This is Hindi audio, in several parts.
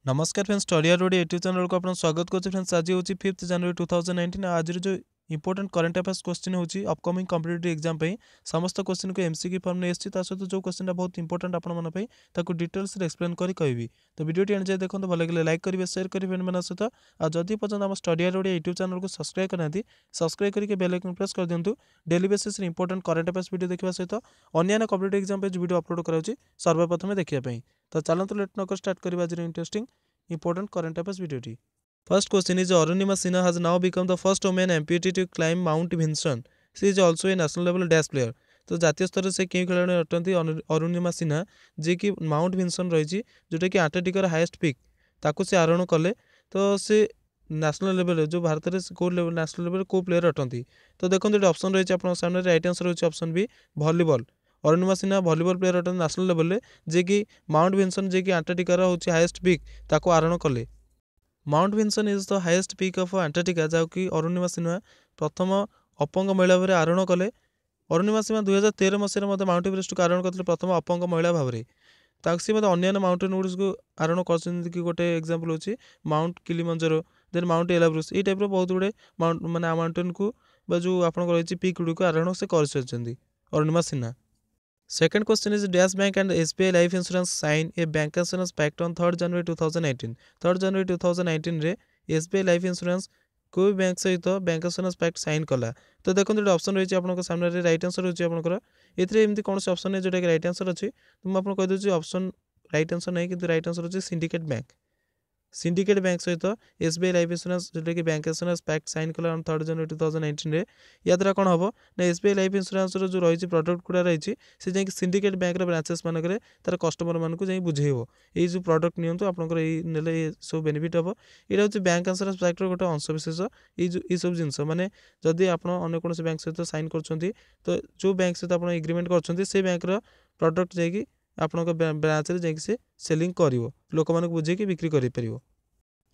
नमस्कार friends, study R OD YouTube channel को आपन स्वागत करछि। फ्रेंड्स आज होछि 5 जनवरी 2019। आज जो इंपोर्टेंट करंट अफेयर्स क्वेश्चन होछि अपकमिंग कॉम्पिटिटिव एग्जाम पे समस्त क्वेश्चन को एमसीक्यू फॉर्म में एसछि। ता सहित जो क्वेश्चन बहुत इंपोर्टेंट आपन मन पे ताको डिटेल्स रे एक्सप्लेन करी कहबी। तो वीडियो टी एंड जाय देखो तो भल लागले लाइक करिवे, शेयर करिवे फ्रेंड मन सहित। आ जदि पसंद हम study R OD YouTube channel को सब्सक्राइब करनांती, सब्सक्राइब करिके बेल आइकन प्रेस कर दियंतु। डेली बेसिस रे इंपोर्टेंट करंट अफेयर्स वीडियो देखिबा सहित अन्य कॉम्पिटिटिव एग्जाम पे जो वीडियो अपलोड कराउछि सर्वप्रथम देखिया पई। तो चलंतु लेट न कर स्टार्ट करिबा आज interesting important current affairs video T. First question is Arunima Sinha has now become the first woman amputee to climb Mount Vinson. She is also a national level dash player. तो जातीय स्तर से क्यों खिलाड़ी अटंती अरुणिमा सिन्हा जी की माउंट विंसन रही जोटा कि आंटार्कटिकार हाईएस्ट पिक ताको से आरोहण कले। तो से नेशनल लेवल जो भारत में को लेवल नेशनल लेवल को प्लेयर अटंती। तो देखो ये ऑप्शन रही है सामने राइट आंसर रही option B volleyball. Arunima Sinha volleyball player अटंती नेशनल लेवल में जे कि माउंट विंसन जे कि आंटार्कटिकार होची हाईएस्ट पिक ताको आरोहण कले। Mount Vinson is the highest peak of Antarctica जहाँकि अरुणिमा सिन्हा प्रथम अपंग महिला भाव आरोहण कले। अरुणिमा सिन्हा 2013 मसीह माउंट एवरेस्ट को आरोहण करते प्रथम अपंग महिला भाव में। सी अन्य माउंटेन गुड्स को आरोहण कर गोटे एग्जांपल होची माउंट किलिमंजारो, देन माउंट एलाब्रुस। ये टाइप बहुत गुड़े माउंट माने माउंटेन को जो आप पिक गुड़ी को आरोहण से कर Arunima Sinha. Second question is Dash Bank and SBI Life Insurance sign a bank insurance pact on 3rd January 2019. 3rd January 2019 रे SBI Life Insurance कोई बैंक सहित बैंक इंश्योरेंस पैक्ट साइन कला। तो देखो ये ऑप्शन रही है आपन सामने राइट आंसर होची आपनकर एथरे एमती कौन से ऑप्शन है जोटा कि राइट आंसर अछि। तो मैं आपन कह दोची ऑप्शन राइट आंसर नहीं किंतु राइट आंसर होची सिंडिकेट बैंक। सिंडिकेट बैंक सहित एसबीआई लाइफ इंश्योरेंस जोटा कि बैंक इंश्योरेंस पैक्ट साइन कला ऑन 3rd January 2019 रे। या द्वारा कौन हम ना एसबीआई लाइफ इंश्योरेंस जो रही प्रडक्ट गुड़ा रही से जाकि सिंडिकेट बैंक ब्रांचेस मानक तार कस्टमर मानक बुझेब ये जो प्रडक्ट नियंतु आपनकर ये सब बेनिफिट हम। यहाँ हूँ बैंक इंश्योरेंस पैक्टर गोटे अंशविशेष ये सब जिनस माने जदि आप अन्य कौन बैंक सहित साइन कर तो जो बैंक सहित आप एग्रीमेंट कर से बैंक प्रडक्ट जाकि आपण ब्रांच रे जाकि से सेलिंग करिवो लोक मानक बुझे कि बिक्री करि परिवो।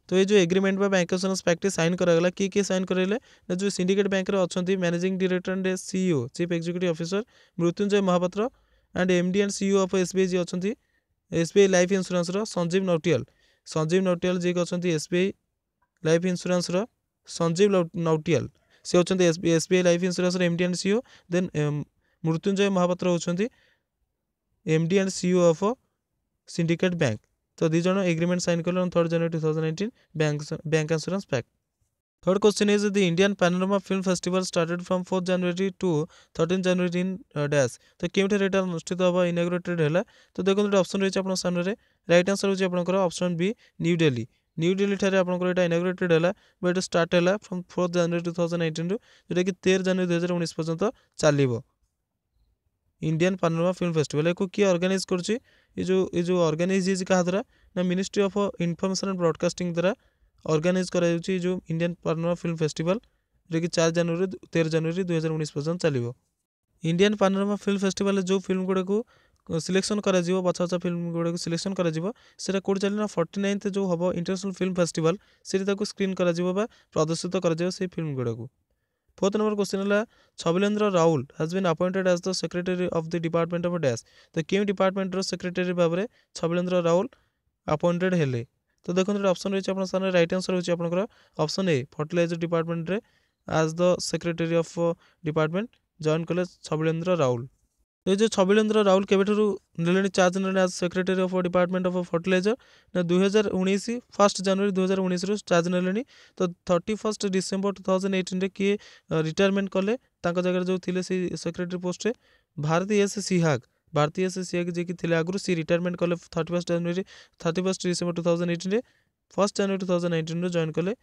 तो ये जो एग्रीमेंट बा बैंक इंश्योरेंस पैक्ट साइन करागला किए साइन कराइले ना जो सिंडिकेट बैंक रे अछंती managing director and CEO chief executive officer Mrityunjay Mahapatra and MD and CEO of SBI जी अछंती एसबीआई लाइफ इंश्योरेंस रो संजीव नौटियाल जी अछंती एसबीआई लाइफ इंश्योरेंस रो संजीव नौटियाल से अछंती एसबीआई लाइफ इंश्योरेंस रो MD and CEO. Then Mrityunjay Mahapatra होछंती MD and CEO of Syndicate Bank. तो दी जन एग्रीमेंट साइन कले on 3rd January 2019 bank insurance pact. Third question is the Indian panorama film festival started from 4th January to 13th January in dash. तो केउठे रेटा अनुष्ठित होबा इनॉग्रेटेड हैला। तो देखो ऑप्शन रही आपन सामने राइट आंसर होची आपनकर option B new Delhi. New Delhi ठारे आपनकर एटा इनॉग्रेटेड हैला बट स्टार्ट हैला फ्रॉम 4th January 2018 रु जेटा कि 13 January 2019 पर्यंत चलिबो। इंडियन पैनोरमा फिल्म फेस्टिवल को किए ऑर्गेनाइज करछि ये जो ऑर्गेनाइज इज कहा द्वारा ना ministry of information and broadcasting द्वारा ऑर्गेनाइज करा जो इंडियन पैनोरमा फिल्म फेस्टिवल जो कि 4 जनवरी 13 जनवरी 2019 पर्यंत चलिबो। इंडियन पैनोरमा फिल्म फेस्टिवल जो फिल्म गुड़ा को सिलेक्शन करा जिवो बछा बछा फिल्म गुड़ा को सिलेक्शन करा जिवो सेटा कोड चलना 49th जो हबो इंटरनेशनल फिल्म फेस्टिवल से ताको स्क्रीन करा जिवो बा प्रदर्शित करा जिवो से फिल्म गुड़ा को। फोर्थ नंबर क्वेश्चन है Chhabilendra Roul has been appointed as the secretary of the department of dash. तो क्यों डिपार्टमेंट सेक्रेटरी भाव में छबिलेन्द्र राहुल अपॉइंटेड हेले। तो देखो ऑप्शन रही है सामने राइट आंसर होची आपनकर ऑप्शन ए फर्टिलाइजर डिपार्टमेंट रे as the secretary of department join कले छबिलेन्द्र राहुल। तो ये जो छबिलेन्द्र राहुल केबेठू ने चार्ज ने as secretary of department of fertilizer ना 2019 1 जनवरी 2019 रु चार्ज ने। तो 31 डिसेम्बर 2018 रे किए रिटायरमेंट कले जगह जो थिले सी सेक्रेटरी पोस्ट रे भारती एस सिहाग जी की थिले आगु सी रिटायरमेंट कले 31 डिसेम्बर 2018 रे 1 जनवरी 2019 रु जॉइन कले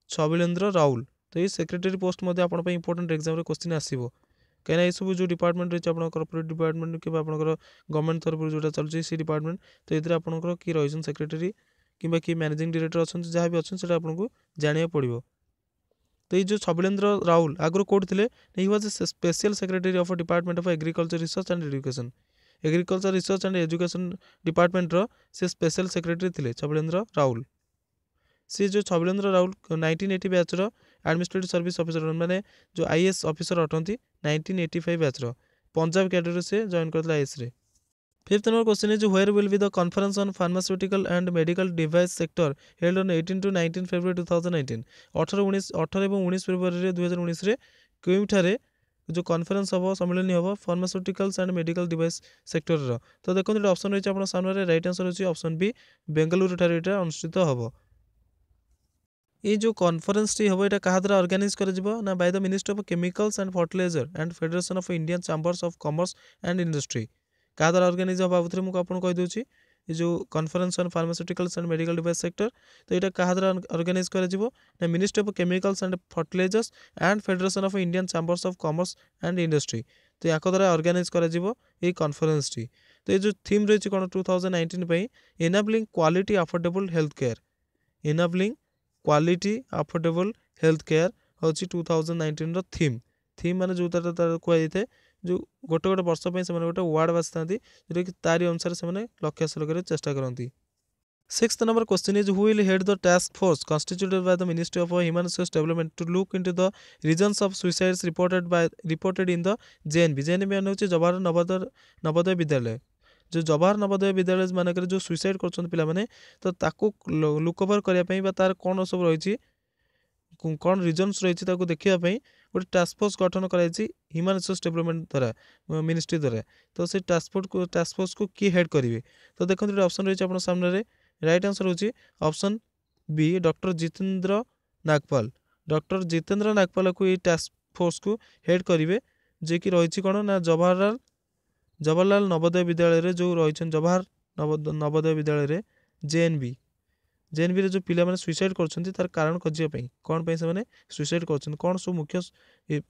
छबिलेन्द्र राहुल। तो ये सेक्रेटरी पोस्ट मध्य आपण पे इंपोर्टेंट एग्जाम रे क्वेश्चन आसीबो कहीं ये सब जो डिपार्टमेंट रही है कॉर्पोरेट डिपार्टमेंट कि गवर्नमेंट तरफ जो चलती सी डिपार्टमेंट तो ये आपंकर कि रही सेक्रेटरी कि कि मैनेजिंग डायरेक्टर अच्छा जहाँ भी अच्छा आपको जाना पड़ो। तो ये जो छबिलेन्द्र राहुल आगुरी कौट थे he was a special secretary of department of agriculture research and education. Agriculture research and education department से स्पेशल सेक्रेटरी थे छबिलेन्द्र राहुल। सी जो Chhabilendra Rahul 1980 batch administrative service officer माने जो आईएएस ऑफिसर अटंती 1985 बैच पंजाब कैडर से जॉइन करता आईएएस रे। Fifth number question is where will be the conference on pharmaceutical and medical device sector held on 18 to 19 February 2019 18 ଏବଂ 19 ଫେବୃଆରୀରେ 2019ରେ କେଉଁଠାରେ जो कॉन्फ्रेंस हम सम्मिलनी हम pharmaceuticals and medical device sector तो देखो ये ऑप्शन रही है सामने राइट आंसर होची ऑप्शन बी बेंगलुरु ठारे एटा अनुष्ठित हम ये जो कॉन्फ्रेंस टी हम क्या द्वारा ऑर्गेनाइज कर by the ministry of chemicals and fertilizer and federation of Indian chambers of commerce and industry क्या द्वारा ऑर्गेनाइज हम आउे मुझे आपको कहीदे ये जो conference on pharmaceuticals and medical device sector तो यहाँ क्या द्वारा ऑर्गेनाइज कर ministry of chemicals and fertilizers and federation of Indian chambers of commerce and industry तो या द्वारा ऑर्गेनाइज कर कॉन्फ्रेंस टी तो ये जो थीम रही कौन 2019 enabling quality affordable health care enabling quality affordable health care हूँ 2019 थीम थीम माने जो कहुए जो गोटे गोटे वर्ष से गोटे वार्ड बासी था जोटा कि तारी अनुसार से लक्ष्य हासिल कर चेष्टा करती। Sixth number question is who will head the task force constituted by the ministry of human resource development to look into the reasons of suicides reported in the JNV मान हूँ जवाहर नवोदय विद्यालय जो जवाहर नवोदय विद्यालय मानक जो सुसाइड कर तो ताकू लुक ओवर करने तार कौन सब रही कौन रिजन्स रही देखापी गोटे टास्क फोर्स गठन कर ह्यूमन रिसोर्स डेवलपमेंट द्वारा मिनिस्ट्री द्वारा तो से टास्क फोर्स को किए हेड करेंगे तो देखो ये ऑप्शन रही है सामने राइट आंसर होची option B doctor Jitendra Nagpal को ये टास्क फोर्स को हेड करेंगे जे कि रही कौन ना जवाहरलाल नवोदय विद्यालय जो रही जवाहर नवोदय विद्यालय जेएनबी जो पिला माने सुसाइड कर तार कारण खोजापी कौन पे से सुसाइड कर कौन सब मुख्य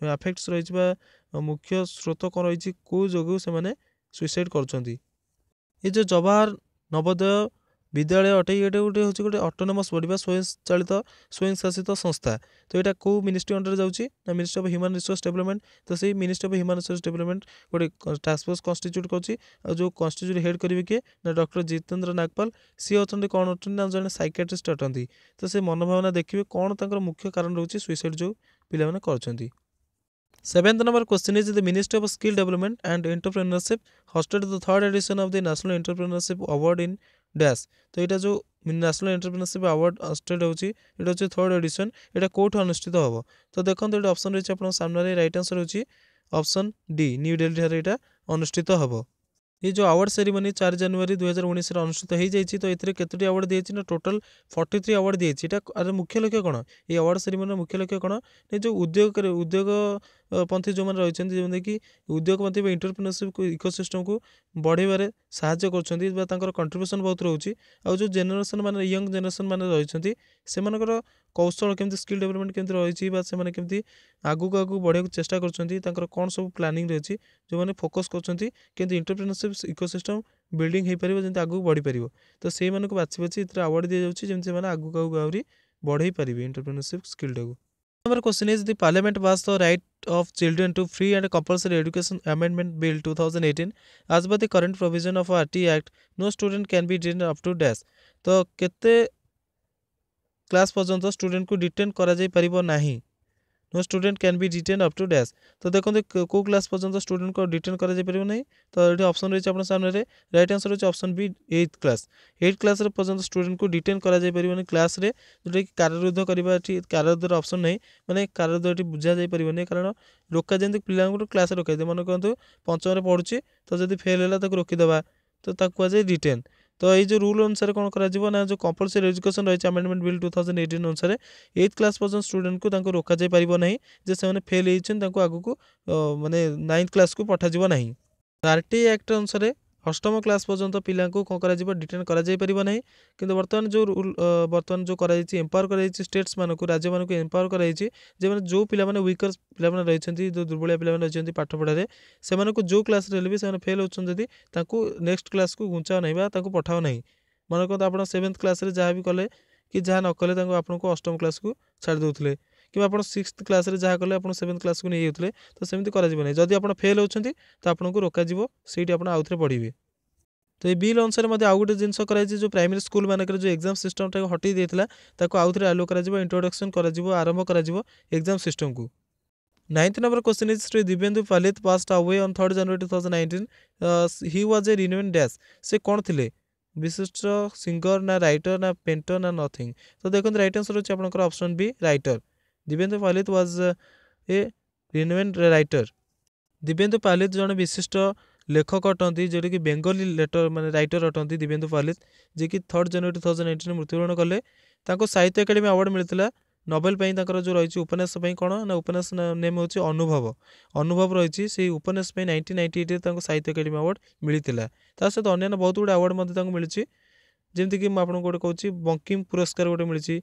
अफेक्ट्स रही मुख्य स्रोत कौन रही कौ जो से सुसाइड कर ये जो जवाहर नवोदय विद्यालय अटे ये गोटे हूँ गोटे ऑटोनोमस बॉडी स्वयं शासित संस्था तो यहाँ कौ मिनिस्ट्री अंडर जाऊँगी ना ministry of human resource development तो सही ministry of human resource development गोटे टास्क फोर्स कन्स्टिट्यूट कर जो कन्स्टिट्यूट हेड करेंगे किए ना डॉक्टर जितेंद्र नागपाल सी अच्छा कौन अच्छा ना जन साइकेट्रिस्ट अटंती तो से मनोभावना देखिए कौन तर मुख्य कारण रोचे सुइसाइड जो पिला कर। Seventh number question is the Ministry of Skill Development and Entrepreneurship hosted the third edition of the National Entrepreneurship Award in Dash तो यहाँ जो नेशनल एंटरप्रेन्योरशिप अवार्ड हस्टेड होची एटा होची थर्ड एडिशन एटा कोठ अनुष्ठित हम तो देखो ये ऑप्शन रही है सामने राइट आंसर होची ऑप्शन डी न्यू दिल्ली ठारे एटा अनुष्ठित हम ये जो अवार्ड सेरेमनी 4 जनवरी 2019 अनुष्ठित हो जाए तो ये केतोटी अवार्ड दिए ना टोटल 43 अवार्ड दिए अरे मुख्य लक्ष्य कौन ये अवार्ड सेरेमनी मुख्य लक्ष्य कौन ये जो उद्योगपंथी जो मैंने रही जमीक उद्योगपंथी एंटरप्रेन्योरशिप इकोसिस्टम को बढ़ाइबार साहाय्य कर कंट्रीब्यूशन बहुत रोचे आ जो जेनेरेशन मैंने यंग जेनेरेशन मैंने रही से कौशल केमती स्किल डेवलपमेंट केमती रही से केमती आगू आगू बढ़ाई चेष्टा कर कौन सब प्लानिंग रही जो मैंने फोकस कर एंटरप्रेन्योरशिप इकोसिस्टम बिल्डिंग हो पार जमी आगू बढ़ी पार तो से बाछी बाछी अवार्ड दी जाऊँगी जमी आगू आगू आहरी बढ़ाई पारे entrepreneurship skill talk. Number question is the Parliament passed the Right of Children to Free and Compulsory Education Amendment Bill 2018 as per the current provision of RT Act no student can be detained up to dash तो केते क्लास पर्यंत स्टूडेंट को डिटेन करा जाई परिबो नाही no student can be detain up to dash तो देखो कौ क्लास पर्यंत स्टूडेंट को डिटेन करा जाई परिबो नहीं तो ये ऑप्शन रही है सामने राइट आंसर रही ऑप्शन बी 8th क्लास पर्यंत स्टूडेंट को डिटेन करा जाई परिबो नहीं क्लास रे जोटा कि कारारुद्ध करबा कारारुद्ध ऑप्शन नहीं माने कारारुद्ध बुझा जाई परिबो नहीं कारण रोका जंती पिला क्लास रोका दे मन कहतु पंचम रे पढुची तो जदी फेल होला ताको रोकी देबा तो ताको जाई डिटेन तो ये जो रूल अनुसार कौन करा ना जो कंपलसरी एजुकेशन रही है अमेंडमेंट बिल 2018 अनुसार 8th क्लास पर्यंत स्टूडेंट को रोक जाई पारिबो नहीं जे से फेल होती आगू को माने 9th क्लास को पठाଯିबो नहीं आरटी एक्ट अनुसार 8म क्लास पर्यंत पिला कौन कर डिटेन कर किंतु बर्तमान जो रूल बर्तमान जो एम्पावर कर स्टेट्स मानक राज्य मानक एम्पावर कर जो पिला वीकर पिला रही जो दुर्बलिया पिला रही पाठ पढ़ारे से जो क्लास भी से फेल होती नेक्स्ट क्लास को घुंचा नहीं पठाओ नहीं मन कहते आप 7th क्लास जहाँ भी कले कि जहाँ न कले आपको 8म क्लास को छाड़ दूसरे कि आप 6th क्लास जहाँ कले आप 7th क्लास को नहीं जाते तो सेमती कर जदि आप फेल होती तो आपको रोकजी से आउ थे पढ़े तो ये बिल अनुसार आउ गोटे जिनस जो प्राइमरी स्कूल मानक जो एग्जाम सिस्टम हटई देता आउ थे आलो कर इंट्रोडक्शन कर आरंभ कर एग्जाम सिस्टम को Ninth number question is Sri Dibendu Palit passed away on 3rd January 2019. He was a renowned dash. से कौन थिले विशिष्ट सिंगर ना राइटर ना पेंटर ना नथिंग. तो देखो राइट आंसर होची आपनकर option B writer. Dibyendu Palit was a renowned writer. Dibyendu Palit जन विशिष्ट लेखक अटंती जोटा कि बेंगली लेटर माने राइटर अटंती दिव्येंदु पालित जे कि 3rd January 2019 मृत्युवरण कले. तांको साहित्य एकेडमी अवार्ड मिलतिला नोबेल पई तांकर जो रहिछि उपन्यास पई कोन ना उपन्यास नेम होछि अनुभव. अनुभव रहिछि सेही उपन्यास पई 1998 रे तांको साहित्य एकेडमी अवार्ड मिलितिला. ता सहित अन्य बहुत गुड अवार्ड मध्ये तांको मिलिछि जेमति कि म आपन गोटे कहूछि बंकिम पुरस्कार गोटे मिलिछि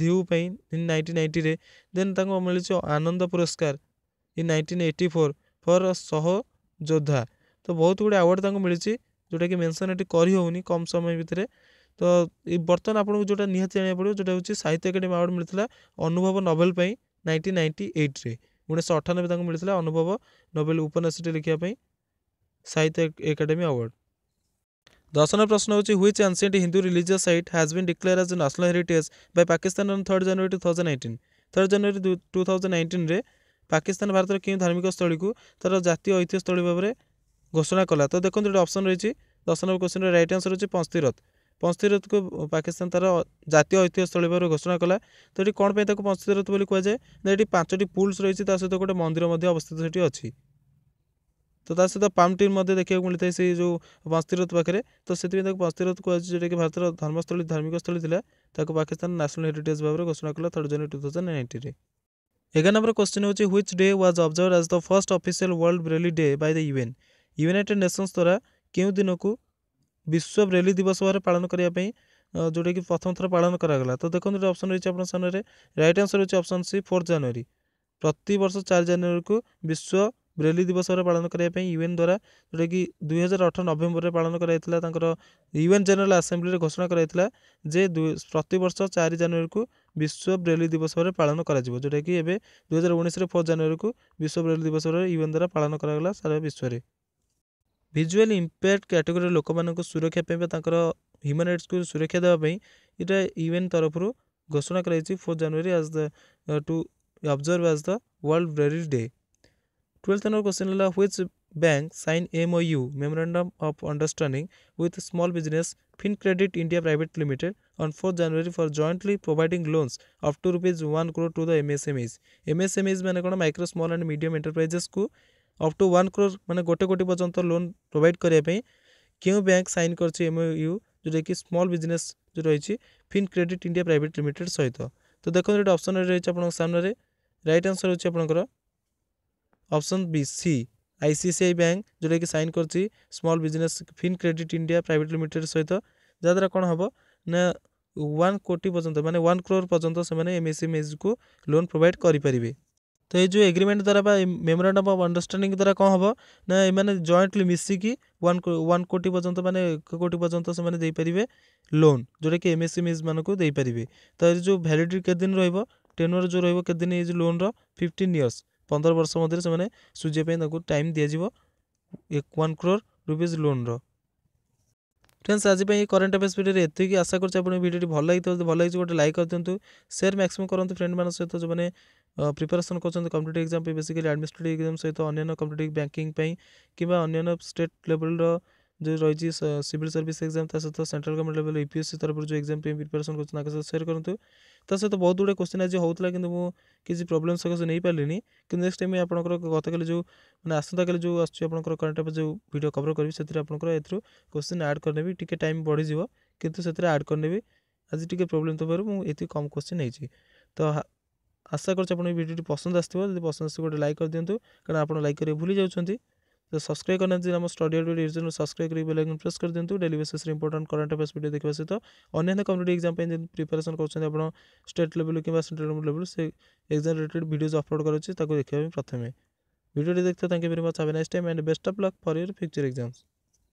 धिउ पई इन 1990 रे. देन तांको मिलिछि आनंद पुरस्कार इन 1984 फॉर सह योद्धा. तो बहुत गुड अवार्ड तांको मिलिछि जोटा कि मेंशन एटी करि होउनी कम समय भितरे. तो बर्तमान आपको जोटा निहाती जानिया पड़ो जोटा होछि साहित्य एकेडमी अवार्ड मिलिथिला अनुभव नोबेल पई 1998 रे. 1998 तांको मिलिथिला अनुभव नोबेल उपन्यासटी लिखिया पई साहित्य एकेडमी अवार्ड. 10 नंबर प्रश्न होछि which ancient Hindu religious site has been declared as national heritage by Pakistan on 3rd January 2019. 3rd January 2019 रे पाकिस्तान भारत के धार्मिक स्थली को तार जातीय ऐतिह्य स्थली भाव में घोषणा कला. तो देखो ये ऑप्शन रही 10 नंबर क्वेश्चन राइट आंसर होछि पंचतीरथ. पंचतीरथ को पाकिस्तान तार जातीय ऐतिह्य स्थली भाव घोषणा कला. तो ये कौन पंचतीरथ बोली कहुए ना ये 5टी पुल्स रही सहित गोटे मंदिर अवस्थित सेठी अच्छी. तो ता सहित पाम ट्री देखा मिलता है से जो पंचतीरथ पाखे. तो से पंचतीरथ कहुए जोटा कि भारत धर्मस्थली धार्मिक स्थली था पाकिस्तान नेशनल हेरिटेज भाव में घोषणा कला 3rd January 2019 रे. 11 नंबर क्वेश्चन होछि which day was observed as the first official world Braille day by the UN. United Nations द्वारा केउ दिन को विश्व ब्रेली दिवस भाव पालन करने जोटा कि प्रथम थर पालन करागला. तो देखो ऑप्शन रही आप सामने राइट आंसर होछि ऑप्शन सी 4 जनवरी. प्रति वर्ष 4 जनवरी को विश्व ब्रेली दिवस भाव पालन करने यूएन द्वारा जोटा कि 2018 नवेम्बर में पालन कर यूएन जनरल असेंबली घोषणा कराइथिला जे प्रति वर्ष 4 जनवरी को विश्व ब्रेली दिवस भाव पालन करा जिवो जोटा कि एबे 2019 रे 4 जनवरी को विश्व ब्रेली दिवस भाव यूएन द्वारा पालन करागला सारा विश्व रे. विजुअली इम्पेयर्ड कैटेगरी लोक मानक सुरक्षा पे ह्यूमन राइट्स को सुरक्षा देवाई इटा यूएन तरफ घोषणा कर 4 जनवरी as the to observe as the world Braille day. 12th number question है which bank sign MOU memorandum of understanding with small business FinCredit India Private Limited on 4th January for jointly providing loans up to ₹1 crore to the MSMEs. MSMEs माने कोन micro small and medium enterprises को अप टू 1 crore माने 1 कोटी पर्यंत लोन प्रोवाइड करने क्यों बैंक साइन कर MOU जोटा कि स्मॉल बिजनेस जो रही FinCredit India Private Limited सहित. तो देखो ये ऑप्शन रही सामने राइट आंसर होछि आपनकर option B C ICICI bank जोटा कि साइन कर small business FinCredit India Private Limited सहित जहाँद्वारा कौन हम ना 1 कोटी पर्यंत माने 1 crore पर्यंत से MSMEs को लोन प्रोवाइड करें. तो ये जो एग्रीमेंट द्वारा मेमोरेंडम ऑफ अंडरस्टैंडिंग द्वारा कौन हम ना ये जॉइंटली मिसिकी 1 कोटी पर्यंत माने 1 कोटी पर्यंत से दे पारे लोन जोटा कि MSMEs मान को दे पारे. तो ये जो वैलिडिटी के दिन रहिबो टेन्योर जो रहिबो के दिन ये जो लोन रो 15 इयर्स 15 वर्ष मध्य से सुझे टाइम दिज्व 1 crore रुपीज लोन रो. फ्रेंड्स आज करंट अफेयर्स वीडियो एतिक आशा कर वीडियो भल लगी भल लगी गोटे लाइक कर दिंतु शेयर मैक्सिमम करते फ्रेंड मान सहित जो मैंने प्रिपरेशन कर competitive exam basically administrative exam सहित अन्य कॉम्पिटिटिव बैंकिंग कि अन्य स्टेट लेवल जो रही सिविल सर्विस एग्जाम सहित सेंट्रल गवर्नमेंट लेवल यूपीएससी तरफ जो एग्जाम प्रिपरेशन कर शेयर करूँ. सहित बहुत गुड़े क्वेश्चन आज होता कि किसी प्रोब्लेम सकाशे नहीं पार्ली कि नेक्स्ट टाइम आपंकर गत काली जो मैंने आसंता काली जो आसकर करंट अफेयर जो वीडियो कवर करी से क्वेश्चन ऐड करने टी टाइम बढ़ीज कितु से ऐड करने आज टी प्रोब्लेम थोड़ा ये कम क्वेश्चन नहीं. तो आशा कर वीडियो पसंद आसो पसंद आस गोटे लाइक कर दिंतु कारण आप लाइक करेंगे भूली जाऊँगी. तो सब्सक्राइब करना आम स्टडी यूट्यूब सब्सक्राइब कर बेल आइकन प्रेस कर दिंतु daily basis important current affairs video देखा सहित अन्य कॉम्पिटिटिव एग्जाम प्रिपरेशन कर स्टेट लेवल कि सेंट्रल लेवल से एग्जाम रिलेटेड वीडियोज अपलोड करुँच देखा प्रथम वीडियो देखते thank you very much have a nice time and best of luck for your future exams.